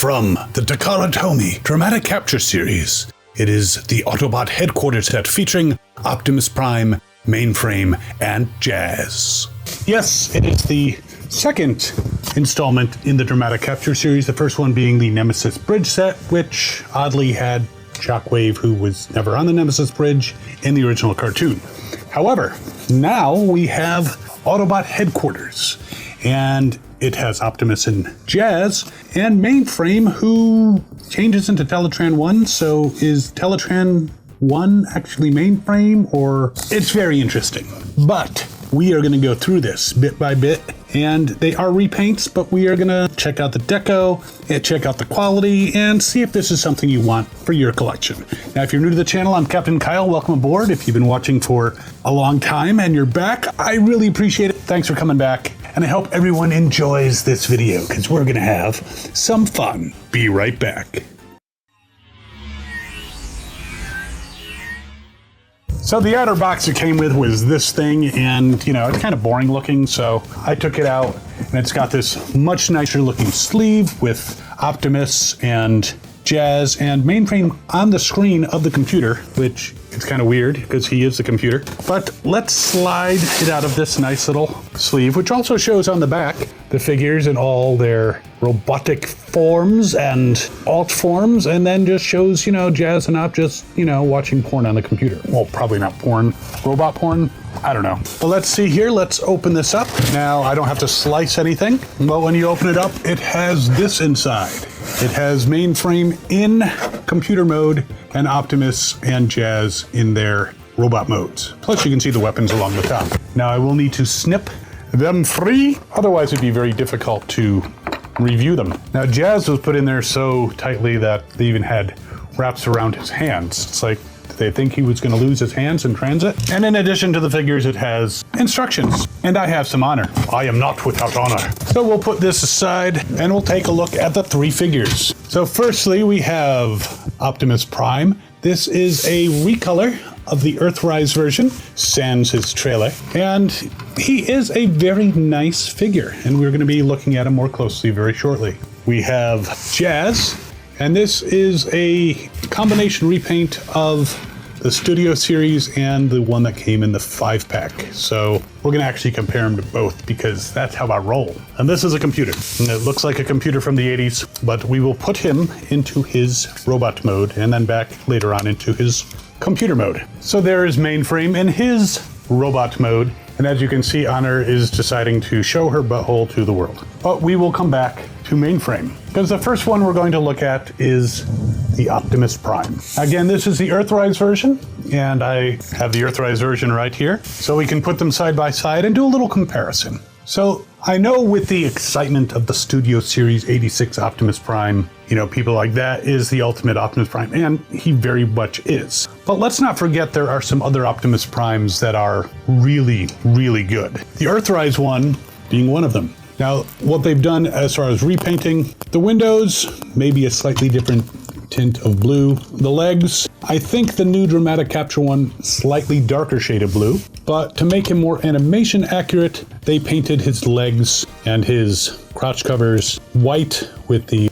from the Takara Tomy Dramatic Capture Series. It is the Autobot Headquarters Set featuring Optimus Prime, Mainframe, and Jazz. Yes, it is the second installment in the Dramatic Capture Series, the first one being the Nemesis Bridge set, which oddly had Shockwave, who was never on the Nemesis Bridge in the original cartoon. However, now we have Autobot Headquarters, and it has Optimus and Jazz, and Mainframe, who changes into Teletran 1, so is Teletran 1 actually Mainframe, or... It's very interesting. But we are going to go through this bit by bit, and they are repaints, but we are going to check out the deco, and check out the quality, and see if this is something you want for your collection. Now, if you're new to the channel, I'm Captain Kyle. Welcome aboard. If you've been watching for a long time and you're back, I really appreciate it. Thanks for coming back. And I hope everyone enjoys this video, because we're going to have some fun. Be right back. So the outer box it came with was this thing, and you know, it's kind of boring looking, so I took it out, and it's got this much nicer looking sleeve with Optimus and Jazz and Mainframe on the screen of the computer, which is kind of weird because he is the computer. But let's slide it out of this nice little sleeve, which also shows on the back the figures in all their robotic forms and alt forms, and then just shows, you know, Jazz and Op just, you know, watching porn on the computer. Well, probably not porn, robot porn. I don't know. But let's see here. Let's open this up. Now, I don't have to slice anything, but when you open it up, it has this inside. It has Mainframe in computer mode and Optimus and Jazz in their robot modes. Plus, you can see the weapons along the top. Now, I will need to snip them free. Otherwise, it'd be very difficult to review them. Now, Jazz was put in there so tightly that they even had wraps around his hands. It's like, they think he was going to lose his hands in transit. And in addition to the figures, it has instructions. And I have some honor. I am not without honor. So we'll put this aside and we'll take a look at the three figures. So firstly, we have Optimus Prime. This is a recolor of the Earthrise version, sans his trailer. And he is a very nice figure. And we're going to be looking at him more closely very shortly. We have Jazz. And this is a combination repaint of the Studio Series and the one that came in the 5-pack. So we're going to actually compare them to both because that's how I roll. And this is a computer. And it looks like a computer from the 80s, but we will put him into his robot mode and then back later on into his computer mode. So there is Mainframe in his robot mode. And as you can see, Honor is deciding to show her butthole to the world. But we will come back to Mainframe, because the first one we're going to look at is the Optimus Prime. Again, this is the Earthrise version, and I have the Earthrise version right here, so we can put them side by side and do a little comparison. So I know with the excitement of the Studio Series 86 Optimus Prime, you know, people like that is the ultimate Optimus Prime, and he very much is. But let's not forget there are some other Optimus Primes that are really, really good. The Earthrise one being one of them. Now, what they've done as far as repainting, the windows, maybe a slightly different tint of blue. The legs, I think the new Dramatic Capture one, slightly darker shade of blue. But to make him more animation accurate, they painted his legs and his crotch covers white with the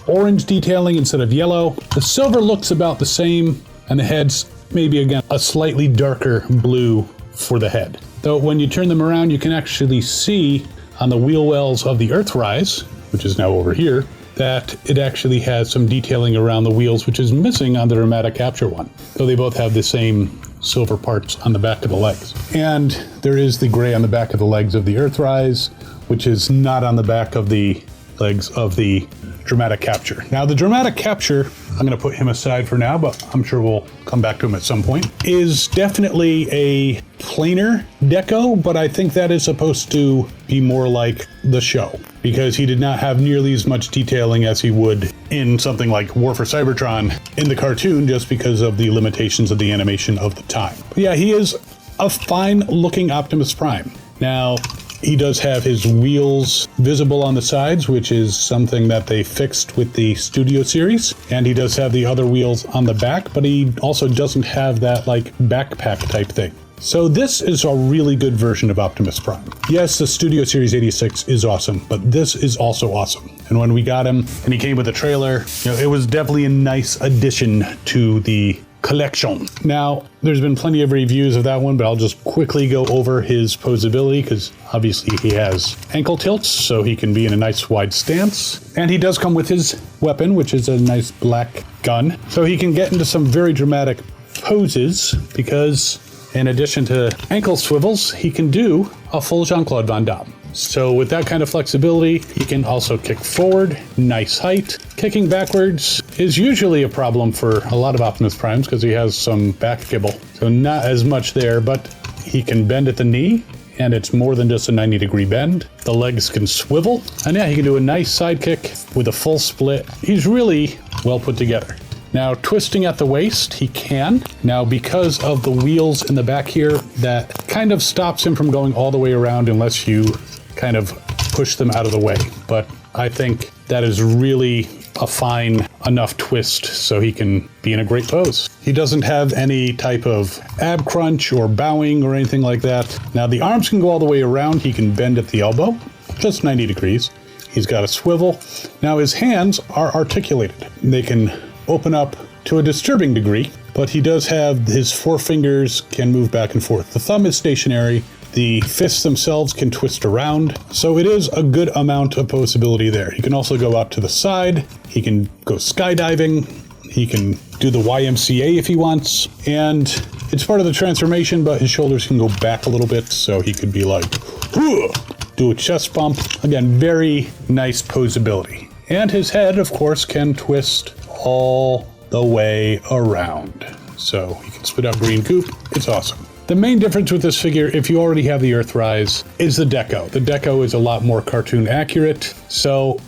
orange detailing instead of yellow. The silver looks about the same, and the head's maybe again a slightly darker blue for the head. Though when you turn them around, you can actually see on the wheel wells of the Earthrise, which is now over here, that it actually has some detailing around the wheels, which is missing on the Dramatic Capture one. So they both have the same silver parts on the back of the legs. And there is the gray on the back of the legs of the Earthrise, which is not on the back of the legs of the Dramatic Capture. Now the Dramatic Capture, I'm going to put him aside for now, but I'm sure we'll come back to him at some point, is definitely a plainer deco, but I think that is supposed to be more like the show, because he did not have nearly as much detailing as he would in something like War for Cybertron in the cartoon, just because of the limitations of the animation of the time. But yeah, he is a fine looking Optimus Prime. Now, he does have his wheels visible on the sides, which is something that they fixed with the Studio Series. And he does have the other wheels on the back, but he also doesn't have that like backpack type thing. So this is a really good version of Optimus Prime. Yes, the Studio Series 86 is awesome, but this is also awesome. And when we got him and he came with a trailer, it was definitely a nice addition to the collection. Now, there's been plenty of reviews of that one, but I'll just quickly go over his posability because obviously he has ankle tilts, so he can be in a nice wide stance. And he does come with his weapon, which is a nice black gun. So he can get into some very dramatic poses because in addition to ankle swivels, he can do a full Jean-Claude Van Damme. So with that kind of flexibility, he can also kick forward, nice height. Kicking backwards is usually a problem for a lot of Optimus Primes because he has some back gibble. So not as much there, but he can bend at the knee, and it's more than just a 90-degree bend. The legs can swivel, and yeah, he can do a nice side kick with a full split. He's really well put together. Now, twisting at the waist, he can. Now, because of the wheels in the back here, that kind of stops him from going all the way around unless you kind of push them out of the way. But I think that is really a fine enough twist so he can be in a great pose. He doesn't have any type of ab crunch or bowing or anything like that. Now, the arms can go all the way around. He can bend at the elbow, just 90 degrees. He's got a swivel. Now, his hands are articulated. They can open up to a disturbing degree, but he does have his four fingers can move back and forth. The thumb is stationary. The fists themselves can twist around. So it is a good amount of posability there. He can also go out to the side. He can go skydiving. He can do the YMCA if he wants. And it's part of the transformation, but his shoulders can go back a little bit. So he could be like, do a chest bump. Again, very nice posability. And his head, of course, can twist all the way around. So he can spit out green goop. It's awesome. The main difference with this figure, if you already have the Earthrise, is the deco. The deco is a lot more cartoon accurate. So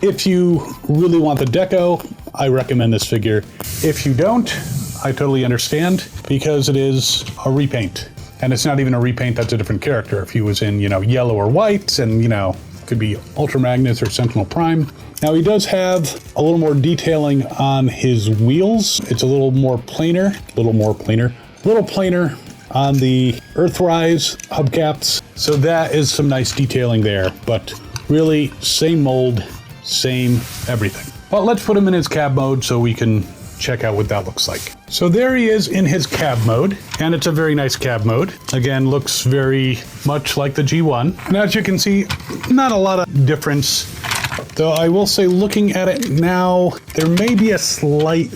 if you really want the deco, I recommend this figure. If you don't, I totally understand because it is a repaint. And it's not even a repaint, that's a different character. If he was in, yellow or white and, could be Ultra Magnus or Sentinel Prime. Now he does have a little more detailing on his wheels. It's a little plainer on the Earthrise hubcaps. So that is some nice detailing there, but really same mold, same everything. Well, let's put him in his cab mode so we can check out what that looks like. So there he is in his cab mode, and it's a very nice cab mode. Again, looks very much like the G1. And as you can see, not a lot of difference. Though I will say, looking at it now, there may be a slight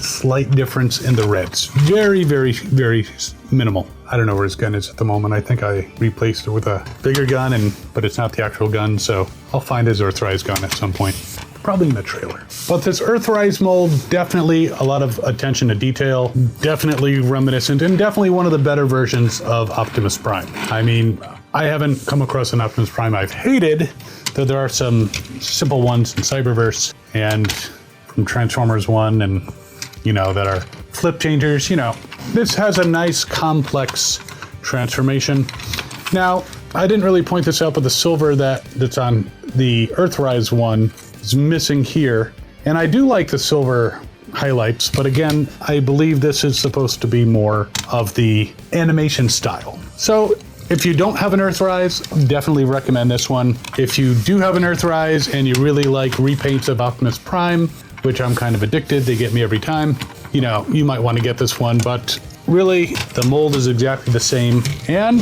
difference in the reds. Very, very, very minimal. I don't know where his gun is at the moment. I think I replaced it with a bigger gun, but it's not the actual gun, so I'll find his Earthrise gun at some point. Probably in the trailer. But this Earthrise mold, definitely a lot of attention to detail, definitely reminiscent, and definitely one of the better versions of Optimus Prime. I mean, I haven't come across an Optimus Prime I've hated, though there are some simple ones in Cyberverse and from Transformers 1 and, that are flip changers, This has a nice complex transformation. Now, I didn't really point this out, but the silver that's on the Earthrise one is missing here. And I do like the silver highlights, but again, I believe this is supposed to be more of the animation style. So if you don't have an Earthrise, definitely recommend this one. If you do have an Earthrise and you really like repaints of Optimus Prime, which I'm kind of addicted, they get me every time, you might want to get this one, but really the mold is exactly the same and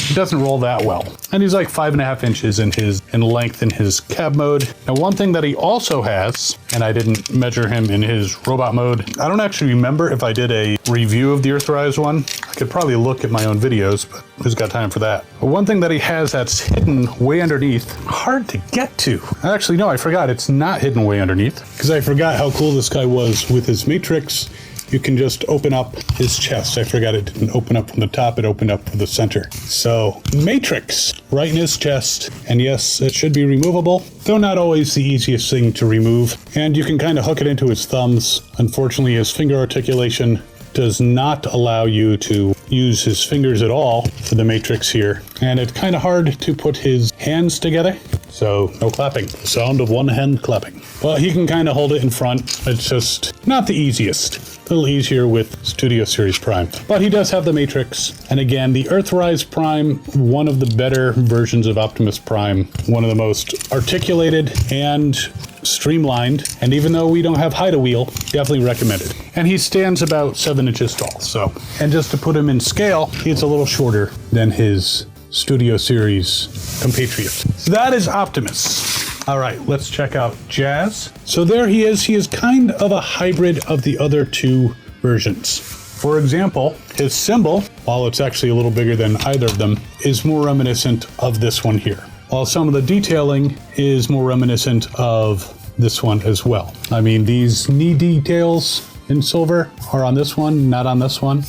it doesn't roll that well. And he's like 5.5 inches in length in his cab mode. Now, one thing that he also has, and I didn't measure him in his robot mode, I don't actually remember if I did a review of the Earthrise one. I could probably look at my own videos, but who's got time for that? But one thing that he has that's hidden way underneath, hard to get to. Actually, no, I forgot. It's not hidden way underneath because I forgot how cool this guy was with his matrix. You can just open up his chest. I forgot it didn't open up from the top, it opened up from the center. So, matrix right in his chest. And yes, it should be removable, though not always the easiest thing to remove. And you can kind of hook it into his thumbs. Unfortunately, his finger articulation does not allow you to use his fingers at all for the matrix here. And it's kind of hard to put his hands together, so no clapping. Sound of one hand clapping. Well, he can kind of hold it in front. It's just not the easiest. A little easier with Studio Series Prime. But he does have the Matrix. And again, the Earthrise Prime, one of the better versions of Optimus Prime. One of the most articulated and streamlined. And even though we don't have hide a wheel, definitely recommended. And he stands about 7 inches tall. So, and just to put him in scale, he's a little shorter than his Studio Series compatriot. So that is Optimus. All right, let's check out Jazz. So there he is. He is kind of a hybrid of the other two versions. For example, his symbol, while it's actually a little bigger than either of them, is more reminiscent of this one here. While some of the detailing is more reminiscent of this one as well. I mean, these knee details in silver are on this one, not on this one,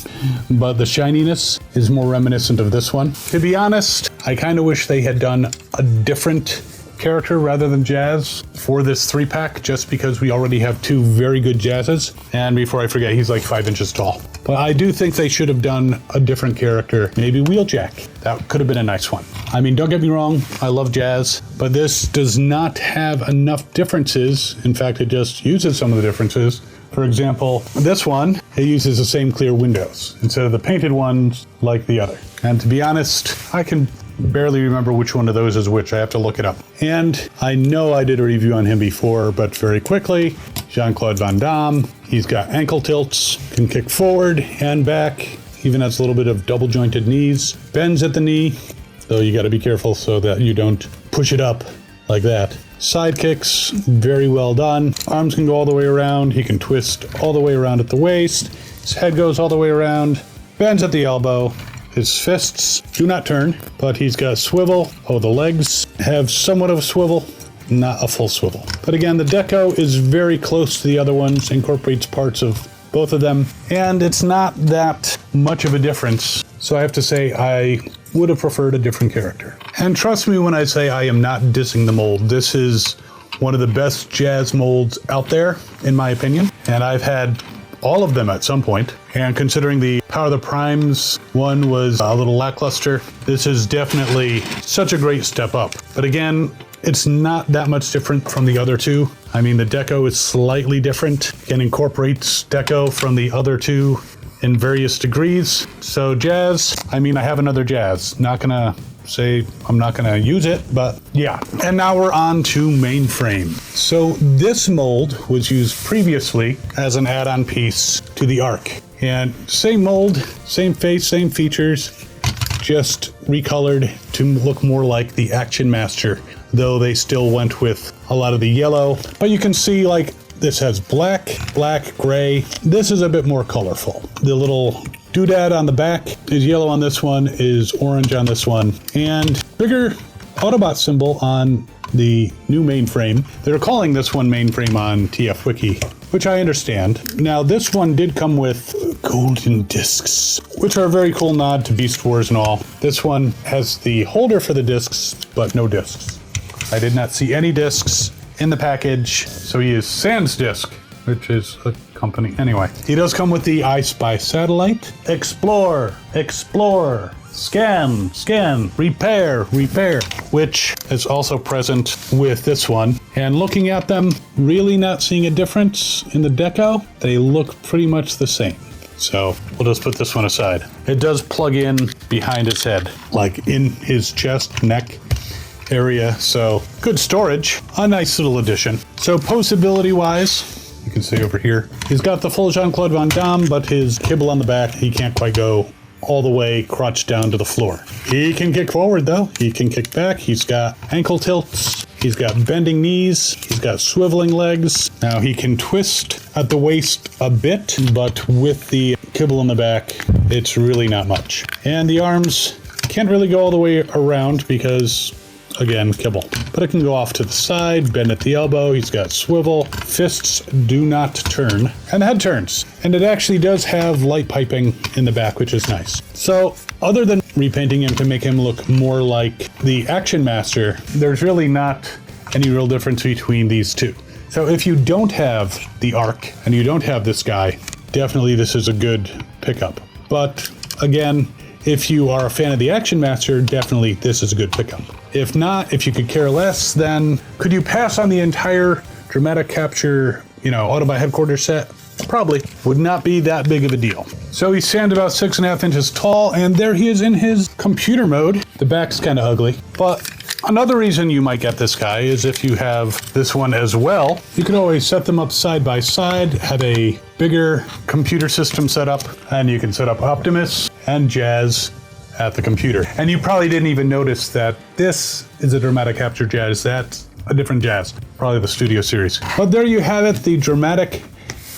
but the shininess is more reminiscent of this one. To be honest, I kind of wish they had done a different character rather than Jazz for this 3-pack, just because we already have 2 very good Jazzes. And before I forget, he's like 5 inches tall. But I do think they should have done a different character, maybe Wheeljack. That could have been a nice one. I mean, don't get me wrong, I love Jazz, but this does not have enough differences. In fact, it just uses some of the differences. For example, this one, it uses the same clear windows instead of the painted ones like the other. And to be honest, I can barely remember which one of those is which. I have to look it up. And I know I did a review on him before, but very quickly, Jean-Claude Van Damme. He's got ankle tilts, can kick forward and back, even has a little bit of double jointed knees, bends at the knee, though you got to be careful so that you don't push it up like that. Side kicks, very well done. Arms can go all the way around. He can twist all the way around at the waist. His head goes all the way around, bends at the elbow. His fists do not turn, but he's got a swivel. Oh, the legs have somewhat of a swivel, not a full swivel. But again, the deco is very close to the other ones, incorporates parts of both of them, and it's not that much of a difference. So I have to say I would have preferred a different character. And trust me when I say I am not dissing the mold. This is one of the best Jazz molds out there, in my opinion. And I've had all of them at some point. And considering the Power of the Primes one was a little lackluster, this is definitely such a great step up. But again, it's not that much different from the other two. I mean, the deco is slightly different and incorporates deco from the other two in various degrees. So Jazz, I mean, I have another Jazz. Not gonna say I'm not gonna use it, but yeah. And now we're on to Mainframe. So this mold was used previously as an add-on piece to the Ark. And same mold, same face, same features, just recolored to look more like the Action Master, though they still went with a lot of the yellow. But you can see, like, this has black, gray. This is a bit more colorful. The little doodad on the back is yellow on this one, is orange on this one, and bigger Autobot symbol on the new Mainframe. They're calling this one Mainframe on TF Wiki, which I understand. Now, this one did come with golden discs, which are a very cool nod to Beast Wars and all. This one has the holder for the discs, but no discs. I did not see any discs in the package, so he is Sans Disc, which is a company. Anyway, he does come with the I Spy satellite. Explore, scan, repair, which is also present with this one. And looking at them, really not seeing a difference in the deco. They look pretty much the same. So we'll just put this one aside. It does plug in behind his head, like in his chest, neck area, so good storage. A nice little addition. So posability wise, you can see over here, he's got the full Jean-Claude Van Damme, but his kibble on the back, he can't quite go all the way crotch down to the floor. He can kick forward though, he can kick back, he's got ankle tilts, he's got bending knees, he's got swiveling legs. Now he can twist at the waist a bit, but with the kibble on the back, it's really not much. And the arms can't really go all the way around because, again, kibble. But it can go off to the side, bend at the elbow, he's got swivel, fists do not turn, and the head turns. And it actually does have light piping in the back, which is nice. So, other than repainting him to make him look more like the Action Master, there's really not any real difference between these two. So if you don't have the Ark, and you don't have this guy, definitely this is a good pickup. But, again, if you are a fan of the Action Master, definitely this is a good pickup. If not, if you could care less, then could you pass on the entire Dramatic Capture, Autobot Headquarters set? Probably. Would not be that big of a deal. So he stands about 6.5 inches tall, and there he is in his computer mode. The back's kind of ugly, but another reason you might get this guy is if you have this one as well, you can always set them up side by side, have a bigger computer system set up, and you can set up Optimus and Jazz at the computer. And you probably didn't even notice that this is a Dramatic Capture Jazz. That's a different Jazz, probably the Studio Series. But there you have it, the Dramatic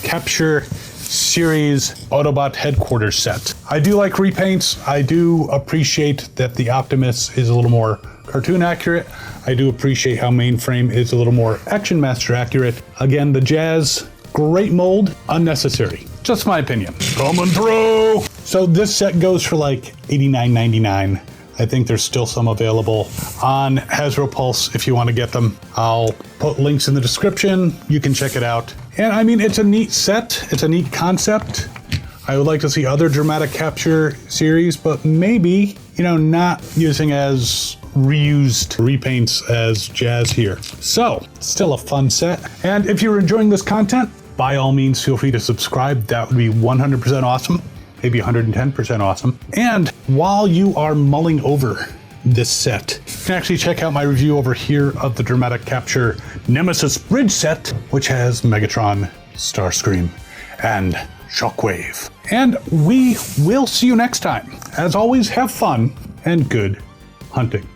Capture Series Autobot Headquarters Set. I do like repaints. I do appreciate that the Optimus is a little more cartoon accurate. I do appreciate how Mainframe is a little more Action Master accurate. Again, the Jazz, great mold, unnecessary. Just my opinion. Coming through! So this set goes for like $89.99. I think there's still some available on Hasbro Pulse if you want to get them. I'll put links in the description. You can check it out. And I mean, it's a neat set. It's a neat concept. I would like to see other Dramatic Capture series, but maybe, not using as reused repaints as Jazz here. So, still a fun set. And if you're enjoying this content, by all means, feel free to subscribe. That would be 100% awesome. Maybe 110% awesome. And while you are mulling over this set, you can actually check out my review over here of the Dramatic Capture Nemesis Bridge set, which has Megatron, Starscream, and Shockwave. And we will see you next time. As always, have fun and good hunting.